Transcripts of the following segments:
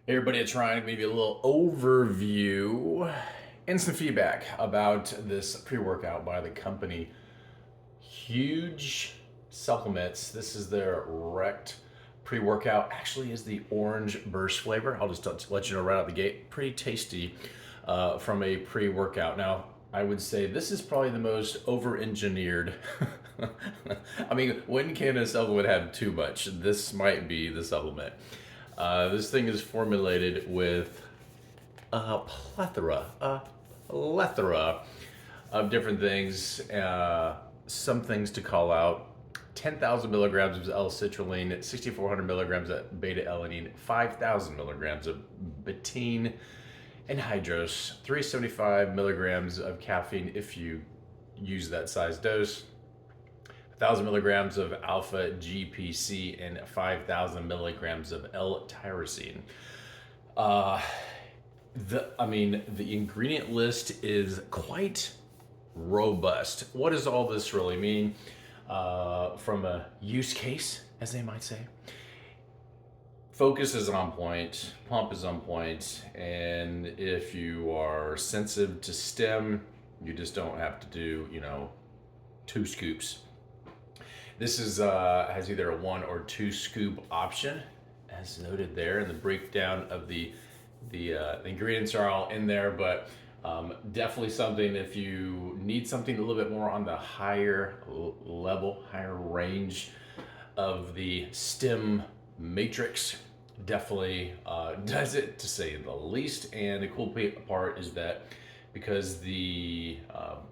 Hey everybody, it's Ryan. Give you a little overview and some feedback about this pre-workout by the company Huge Supplements. This is their Rect pre-workout. Actually is the orange burst flavor. I'll just let you know right out the gate. Pretty tasty from a pre-workout. Now, I would say this is probably the most over-engineered. I mean, when can a supplement have too much? This might be the supplement. This thing is formulated with a plethora of different things. Some things to call out: 10,000 milligrams of L-Citrulline, 6,400 milligrams of beta-alanine, 5,000 milligrams of betaine anhydrous, 375 milligrams of caffeine if you use that size dose, 1,000 milligrams of alpha GPC, and 5,000 milligrams of L-tyrosine. The ingredient list is quite robust. What does all this really mean from a use case, as they might say? Focus is on point, pump is on point, and if you are sensitive to stim, you just don't have to do, 2 scoops. This is has either a 1 or 2 scoop option, as noted there, and the breakdown of the ingredients are all in there. But definitely something if you need something a little bit more on the higher level, higher range of the stim matrix. Definitely does it, to say the least. And the cool part is that because the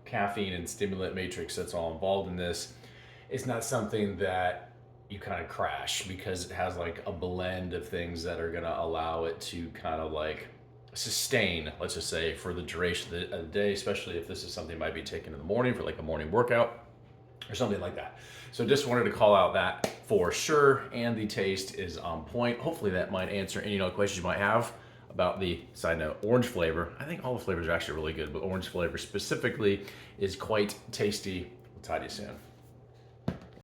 caffeine and stimulant matrix that's all involved in this, it's not something that you kind of crash, because it has like a blend of things that are going to allow it to kind of like sustain, let's just say, for the duration of the day, especially if this is something that might be taken in the morning for like a morning workout or something like that. So just wanted to call out that for sure. And the taste is on point. Hopefully that might answer any questions you might have about the, side note, orange flavor. I think all the flavors are actually really good, but orange flavor specifically is quite tasty. We'll talk to you soon.